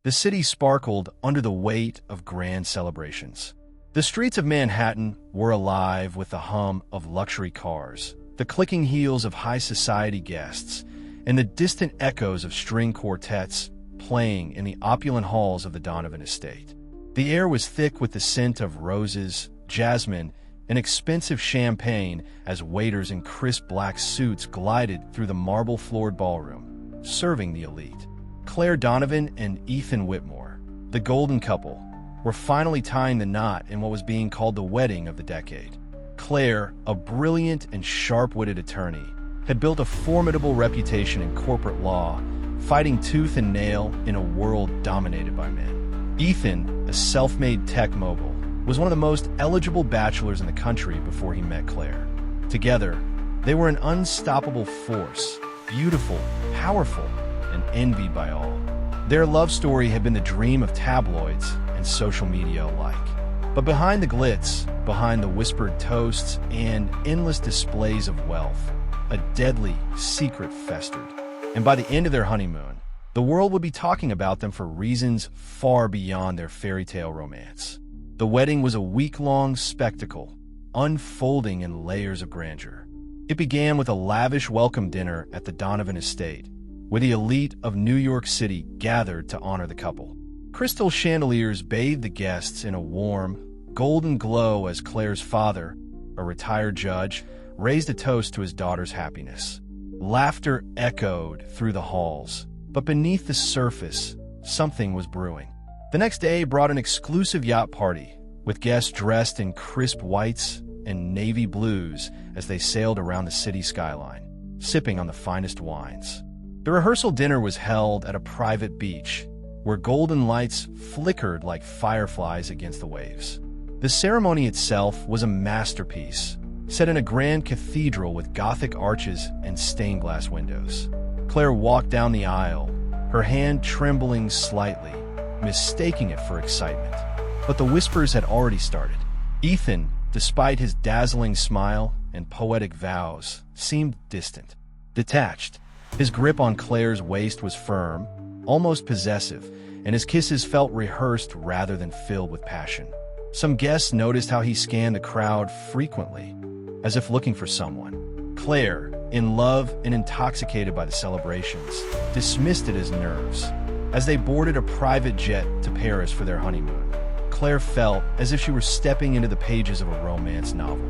The city sparkled under the weight of grand celebrations. The streets of Manhattan were alive with the hum of luxury cars, the clicking heels of high society guests, and the distant echoes of string quartets playing in the opulent halls of the Donovan estate. The air was thick with the scent of roses, jasmine, and expensive champagne as waiters in crisp black suits glided through the marble-floored ballroom, serving the elite. Claire Donovan and Ethan Whitmore, the golden couple, were finally tying the knot in what was being called the wedding of the decade. Claire, a brilliant and sharp-witted attorney, had built a formidable reputation in corporate law, fighting tooth and nail in a world dominated by men. Ethan, a self-made tech mogul, was one of the most eligible bachelors in the country before he met Claire. Together, they were an unstoppable force, beautiful, powerful, and envied by all. Their love story had been the dream of tabloids and social media alike. But behind the glitz, behind the whispered toasts and endless displays of wealth, a deadly secret festered. And by the end of their honeymoon, the world would be talking about them for reasons far beyond their fairy tale romance. The wedding was a week-long spectacle, unfolding in layers of grandeur. It began with a lavish welcome dinner at the Donovan estate, where the elite of New York City gathered to honor the couple. Crystal chandeliers bathed the guests in a warm, golden glow as Claire's father, a retired judge, raised a toast to his daughter's happiness. Laughter echoed through the halls, but beneath the surface, something was brewing. The next day brought an exclusive yacht party, with guests dressed in crisp whites and navy blues as they sailed around the city skyline, sipping on the finest wines. The rehearsal dinner was held at a private beach, where golden lights flickered like fireflies against the waves. The ceremony itself was a masterpiece, set in a grand cathedral with Gothic arches and stained glass windows. Claire walked down the aisle, her hand trembling slightly, mistaking it for excitement. But the whispers had already started. Ethan, despite his dazzling smile and poetic vows, seemed distant, detached. His grip on Claire's waist was firm, almost possessive, and his kisses felt rehearsed rather than filled with passion. Some guests noticed how he scanned the crowd frequently, as if looking for someone. Claire, in love and intoxicated by the celebrations, dismissed it as nerves. As they boarded a private jet to Paris for their honeymoon, Claire felt as if she were stepping into the pages of a romance novel.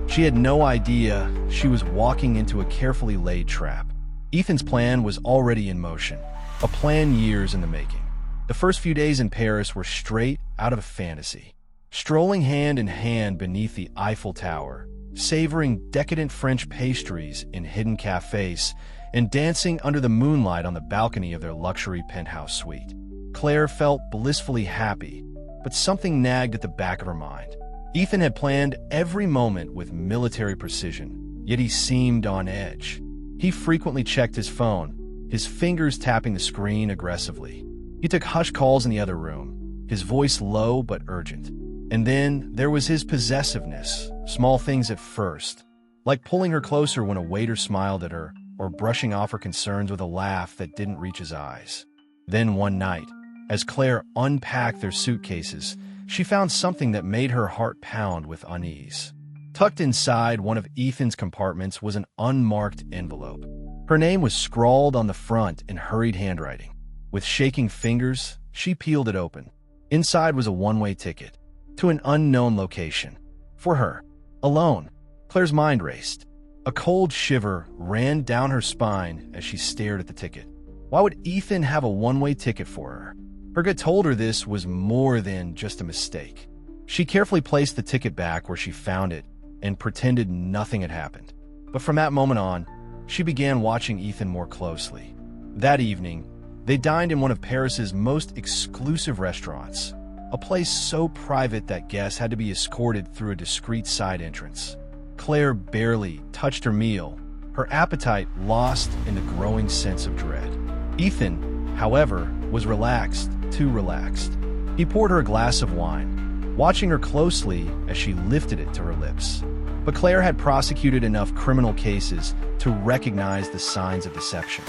She had no idea she was walking into a carefully laid trap. Ethan's plan was already in motion, a plan years in the making. The first few days in Paris were straight out of a fantasy. Strolling hand in hand beneath the Eiffel Tower, savoring decadent French pastries in hidden cafes, and dancing under the moonlight on the balcony of their luxury penthouse suite. Claire felt blissfully happy, but something nagged at the back of her mind. Ethan had planned every moment with military precision, yet he seemed on edge. He frequently checked his phone, his fingers tapping the screen aggressively. He took hushed calls in the other room, his voice low but urgent. And then there was his possessiveness, small things at first, like pulling her closer when a waiter smiled at her, or brushing off her concerns with a laugh that didn't reach his eyes. Then one night, as Claire unpacked their suitcases, she found something that made her heart pound with unease. Tucked inside one of Ethan's compartments was an unmarked envelope. Her name was scrawled on the front in hurried handwriting. With shaking fingers, she peeled it open. Inside was a one-way ticket to an unknown location. For her, alone. Claire's mind raced. A cold shiver ran down her spine as she stared at the ticket. Why would Ethan have a one-way ticket for her? Her gut told her this was more than just a mistake. She carefully placed the ticket back where she found it and pretended nothing had happened. But from that moment on, she began watching Ethan more closely. That evening, they dined in one of Paris's most exclusive restaurants, a place so private that guests had to be escorted through a discreet side entrance. Claire barely touched her meal, her appetite lost in the growing sense of dread. Ethan, however, was relaxed, too relaxed. He poured her a glass of wine, watching her closely as she lifted it to her lips. But Claire had prosecuted enough criminal cases to recognize the signs of deception.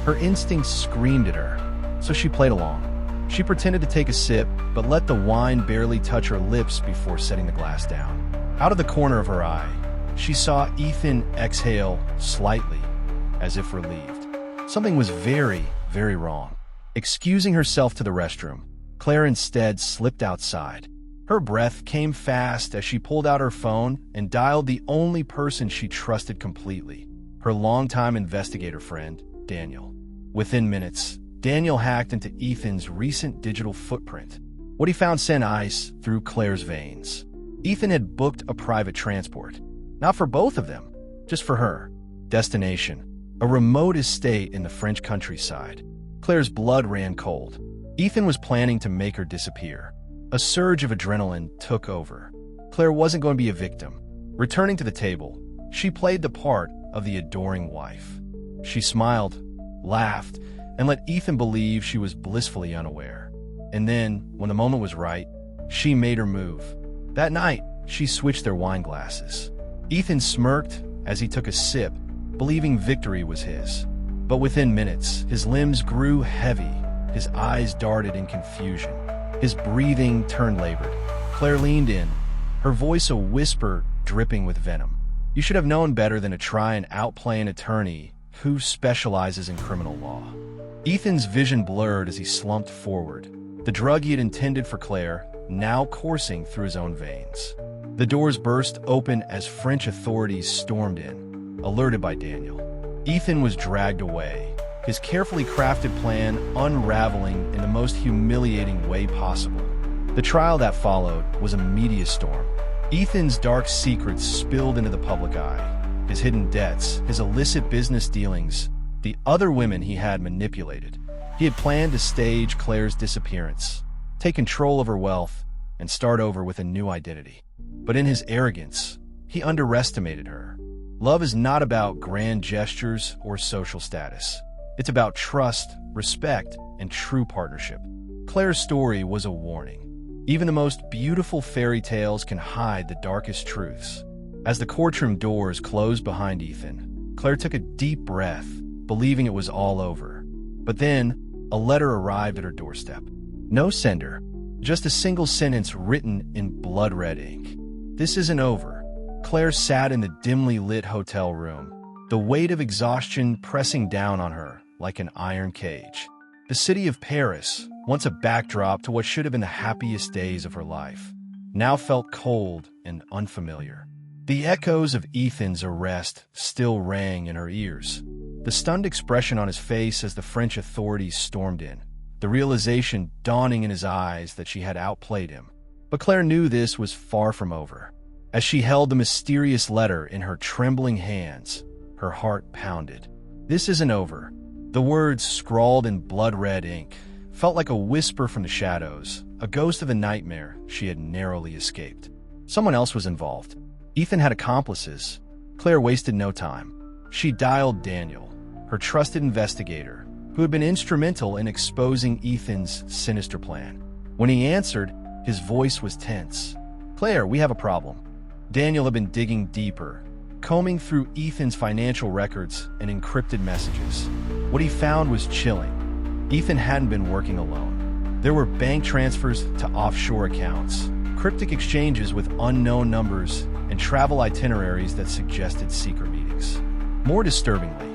Her instincts screamed at her, so she played along. She pretended to take a sip, but let the wine barely touch her lips before setting the glass down. Out of the corner of her eye, she saw Ethan exhale slightly, as if relieved. Something was very, very wrong. Excusing herself to the restroom, Claire instead slipped outside. Her breath came fast as she pulled out her phone and dialed the only person she trusted completely, her longtime investigator friend, Daniel. Within minutes, Daniel hacked into Ethan's recent digital footprint. What he found sent ice through Claire's veins. Ethan had booked a private transport. Not for both of them, just for her. Destination: a remote estate in the French countryside. Claire's blood ran cold. Ethan was planning to make her disappear. A surge of adrenaline took over. Claire wasn't going to be a victim. Returning to the table, she played the part of the adoring wife. She smiled, laughed, and let Ethan believe she was blissfully unaware. And then, when the moment was right, she made her move. That night, she switched their wine glasses. Ethan smirked as he took a sip, believing victory was his. But within minutes, his limbs grew heavy, his eyes darted in confusion. His breathing turned labored. Claire leaned in, her voice a whisper dripping with venom. You should have known better than to try and outplay an attorney who specializes in criminal law. Ethan's vision blurred as he slumped forward, the drug he had intended for Claire now coursing through his own veins. The doors burst open as French authorities stormed in, alerted by Daniel. Ethan was dragged away, his carefully crafted plan unraveling in the most humiliating way possible. The trial that followed was a media storm. Ethan's dark secrets spilled into the public eye. His hidden debts, his illicit business dealings, the other women he had manipulated. He had planned to stage Claire's disappearance, take control of her wealth, and start over with a new identity. But in his arrogance, he underestimated her. Love is not about grand gestures or social status. It's about trust, respect, and true partnership. Claire's story was a warning. Even the most beautiful fairy tales can hide the darkest truths. As the courtroom doors closed behind Ethan, Claire took a deep breath, believing it was all over. But then, a letter arrived at her doorstep. No sender, just a single sentence written in blood-red ink. This isn't over. Claire sat in the dimly lit hotel room, the weight of exhaustion pressing down on her like an iron cage. The city of Paris, once a backdrop to what should have been the happiest days of her life, now felt cold and unfamiliar. The echoes of Ethan's arrest still rang in her ears. The stunned expression on his face as the French authorities stormed in, the realization dawning in his eyes that she had outplayed him. But Claire knew this was far from over. As she held the mysterious letter in her trembling hands, her heart pounded. This isn't over. The words, scrawled in blood-red ink, felt like a whisper from the shadows, a ghost of a nightmare she had narrowly escaped. Someone else was involved. Ethan had accomplices. Claire wasted no time. She dialed Daniel, her trusted investigator, who had been instrumental in exposing Ethan's sinister plan. When he answered, his voice was tense. "Claire, we have a problem." Daniel had been digging deeper, combing through Ethan's financial records and encrypted messages. What he found was chilling. Ethan hadn't been working alone. There were bank transfers to offshore accounts, cryptic exchanges with unknown numbers, and travel itineraries that suggested secret meetings. More disturbingly,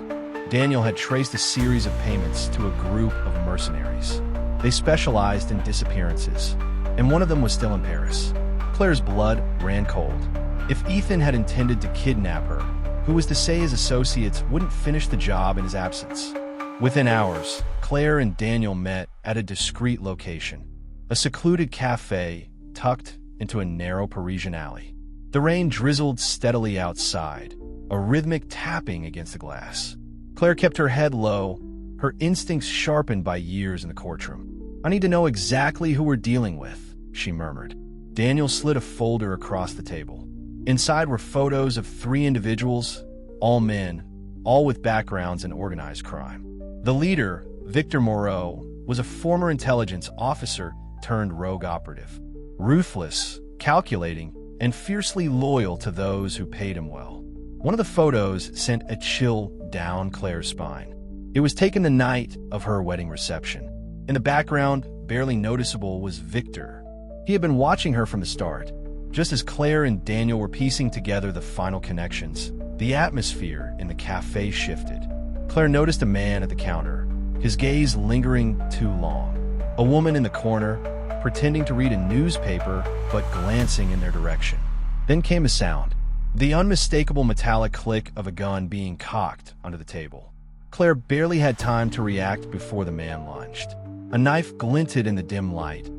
Daniel had traced a series of payments to a group of mercenaries. They specialized in disappearances, and one of them was still in Paris. Claire's blood ran cold. If Ethan had intended to kidnap her, who was to say his associates wouldn't finish the job in his absence? Within hours, Claire and Daniel met at a discreet location, a secluded cafe tucked into a narrow Parisian alley. The rain drizzled steadily outside, a rhythmic tapping against the glass. Claire kept her head low, her instincts sharpened by years in the courtroom. "I need to know exactly who we're dealing with," she murmured. Daniel slid a folder across the table. Inside were photos of 3 individuals, all men, all with backgrounds in organized crime. The leader, Victor Moreau, was a former intelligence officer turned rogue operative. Ruthless, calculating, and fiercely loyal to those who paid him well. One of the photos sent a chill down Claire's spine. It was taken the night of her wedding reception. In the background, barely noticeable was Victor. He had been watching her from the start. Just as Claire and Daniel were piecing together the final connections, the atmosphere in the cafe shifted. Claire noticed a man at the counter, his gaze lingering too long. A woman in the corner, pretending to read a newspaper but glancing in their direction. Then came a sound, the unmistakable metallic click of a gun being cocked onto the table. Claire barely had time to react before the man lunged. A knife glinted in the dim light,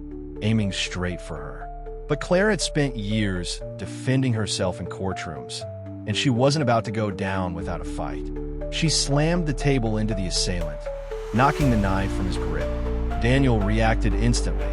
aiming straight for her. But Claire had spent years defending herself in courtrooms, and she wasn't about to go down without a fight. She slammed the table into the assailant, knocking the knife from his grip. Daniel reacted instantly,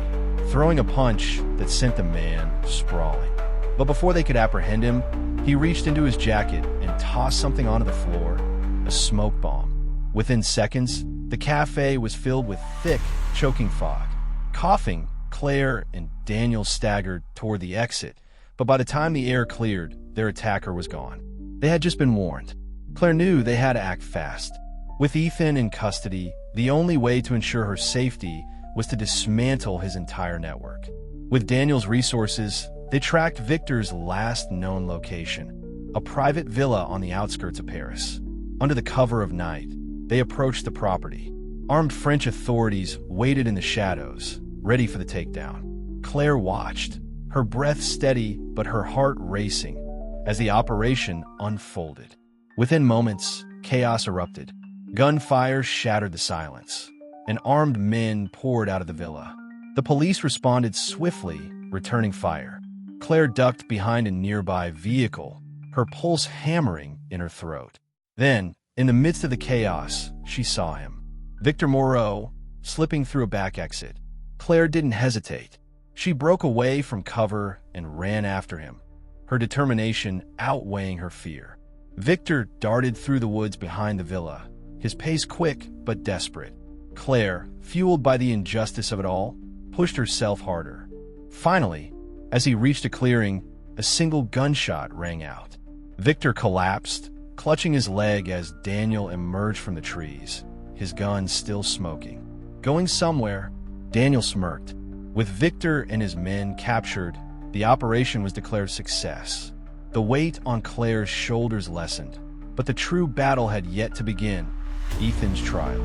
throwing a punch that sent the man sprawling. But before they could apprehend him, he reached into his jacket and tossed something onto the floor, a smoke bomb. Within seconds, the cafe was filled with thick, choking fog. Coughing, Claire and Daniel staggered toward the exit, but by the time the air cleared, their attacker was gone. They had just been warned. Claire knew they had to act fast. With Ethan in custody, the only way to ensure her safety was to dismantle his entire network. With Daniel's resources, they tracked Victor's last known location, a private villa on the outskirts of Paris. Under the cover of night, they approached the property. Armed French authorities waited in the shadows, ready for the takedown. Claire watched, her breath steady but her heart racing, as the operation unfolded. Within moments, chaos erupted. Gunfire shattered the silence, and armed men poured out of the villa. The police responded swiftly, returning fire. Claire ducked behind a nearby vehicle, her pulse hammering in her throat. Then, in the midst of the chaos, she saw him. Victor Moreau, slipping through a back exit. Claire didn't hesitate. She broke away from cover and ran after him, her determination outweighing her fear. Victor darted through the woods behind the villa, his pace quick but desperate. Claire, fueled by the injustice of it all, pushed herself harder. Finally, as he reached a clearing, a single gunshot rang out. Victor collapsed, clutching his leg as Daniel emerged from the trees, his gun still smoking. Going somewhere, Daniel smirked. With Victor and his men captured, the operation was declared a success. The weight on Claire's shoulders lessened, but the true battle had yet to begin, Ethan's trial.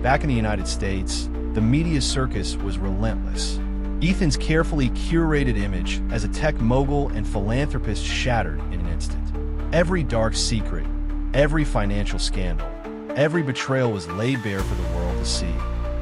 Back in the United States, the media circus was relentless. Ethan's carefully curated image as a tech mogul and philanthropist shattered in an instant. Every dark secret, every financial scandal, every betrayal was laid bare for the world to see.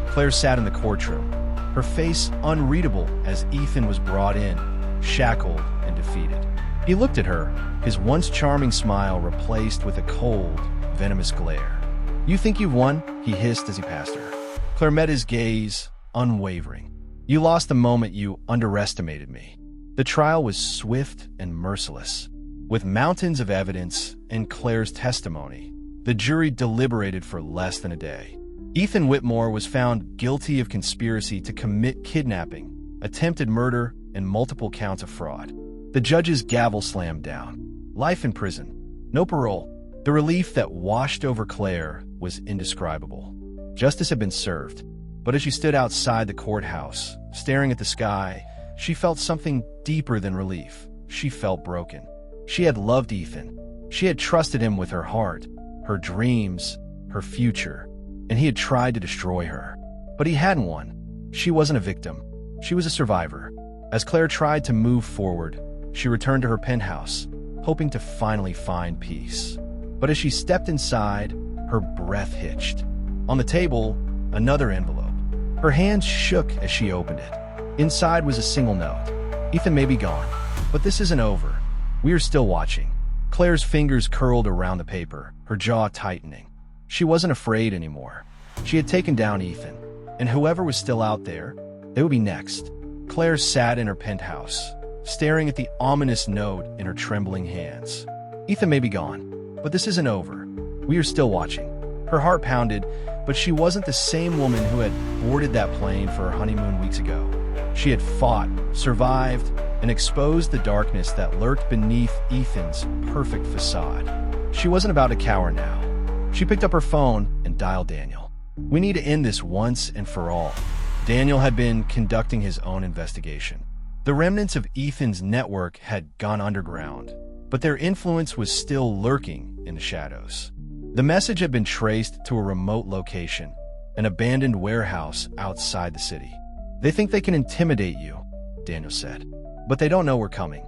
Claire sat in the courtroom, her face unreadable as Ethan was brought in, shackled and defeated. He looked at her, his once charming smile replaced with a cold, venomous glare. "You think you've won?" he hissed as he passed her. Claire met his gaze, unwavering. "You lost the moment you underestimated me." The trial was swift and merciless. With mountains of evidence and Claire's testimony, the jury deliberated for less than a day. Ethan Whitmore was found guilty of conspiracy to commit kidnapping, attempted murder, and multiple counts of fraud. The judge's gavel slammed down. Life in prison. No parole. The relief that washed over Claire was indescribable. Justice had been served, but as she stood outside the courthouse, staring at the sky, she felt something deeper than relief. She felt broken. She had loved Ethan. She had trusted him with her heart, her dreams, her future, and he had tried to destroy her. But he hadn't won. She wasn't a victim. She was a survivor. As Claire tried to move forward, she returned to her penthouse, hoping to finally find peace. But as she stepped inside, her breath hitched. On the table, another envelope. Her hands shook as she opened it. Inside was a single note. "Ethan may be gone, but this isn't over. We are still watching." Claire's fingers curled around the paper, her jaw tightening. She wasn't afraid anymore. She had taken down Ethan, and whoever was still out there, they would be next. Claire sat in her penthouse, staring at the ominous note in her trembling hands. "Ethan may be gone, but this isn't over. We are still watching." Her heart pounded, but she wasn't the same woman who had boarded that plane for her honeymoon weeks ago. She had fought, survived, and exposed the darkness that lurked beneath Ethan's perfect facade. She wasn't about to cower now. She picked up her phone and dialed Daniel. "We need to end this once and for all." Daniel had been conducting his own investigation. The remnants of Ethan's network had gone underground, but their influence was still lurking in the shadows. The message had been traced to a remote location, an abandoned warehouse outside the city. "They think they can intimidate you," Daniel said, "but they don't know we're coming."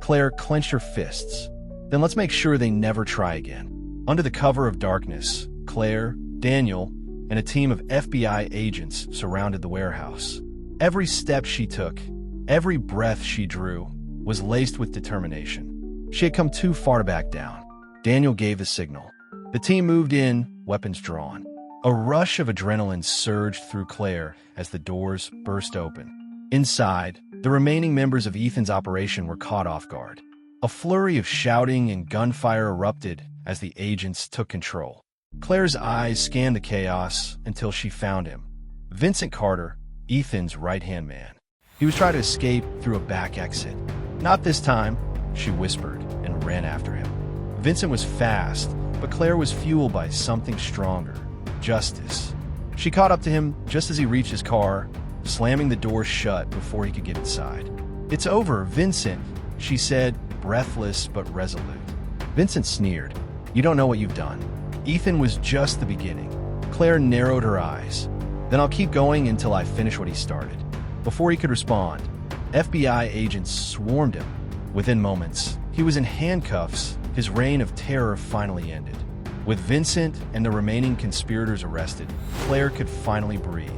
Claire clenched her fists. "Then let's make sure they never try again." Under the cover of darkness, Claire, Daniel, and a team of FBI agents surrounded the warehouse. Every step she took, every breath she drew, was laced with determination. She had come too far to back down. Daniel gave the signal. The team moved in, weapons drawn. A rush of adrenaline surged through Claire as the doors burst open. Inside, the remaining members of Ethan's operation were caught off guard. A flurry of shouting and gunfire erupted as the agents took control. Claire's eyes scanned the chaos until she found him. Vincent Carter, Ethan's right-hand man. He was trying to escape through a back exit. "Not this time," she whispered and ran after him. Vincent was fast, but Claire was fueled by something stronger: justice. She caught up to him just as he reached his car, slamming the door shut before he could get inside. "It's over, Vincent," she said, breathless but resolute. Vincent sneered. "You don't know what you've done." Ethan was just the beginning. Claire narrowed her eyes. "Then I'll keep going until I finish what he started." Before he could respond, FBI agents swarmed him. Within moments, he was in handcuffs. His reign of terror finally ended. With Vincent and the remaining conspirators arrested, Claire could finally breathe.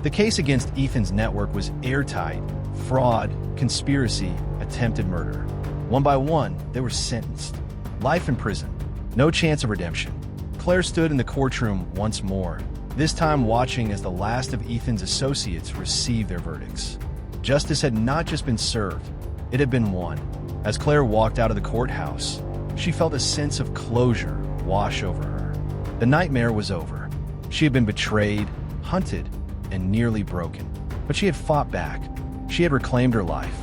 The case against Ethan's network was airtight: fraud, conspiracy, attempted murder. One by one, they were sentenced. Life in prison. No chance of redemption. Claire stood in the courtroom once more, this time watching as the last of Ethan's associates received their verdicts. Justice had not just been served, it had been won. As Claire walked out of the courthouse, she felt a sense of closure wash over her. The nightmare was over. She had been betrayed, hunted, and nearly broken. But she had fought back. She had reclaimed her life.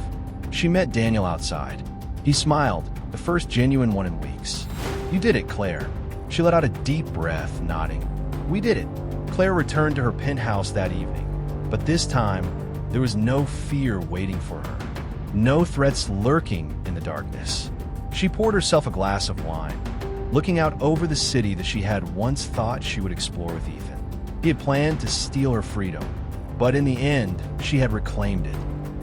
She met Daniel outside. He smiled, the first genuine one in weeks. "You did it, Claire." She let out a deep breath, nodding. "We did it." Claire returned to her penthouse that evening. But this time, there was no fear waiting for her. No threats lurking in the darkness. She poured herself a glass of wine, looking out over the city that she had once thought she would explore with Ethan. He had planned to steal her freedom, but in the end, she had reclaimed it.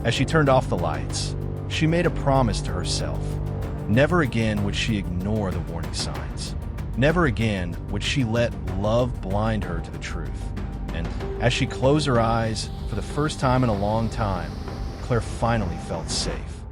As she turned off the lights, she made a promise to herself. Never again would she ignore the warning signs. Never again would she let love blind her to the truth. And as she closed her eyes, for the first time in a long time, Claire finally felt safe.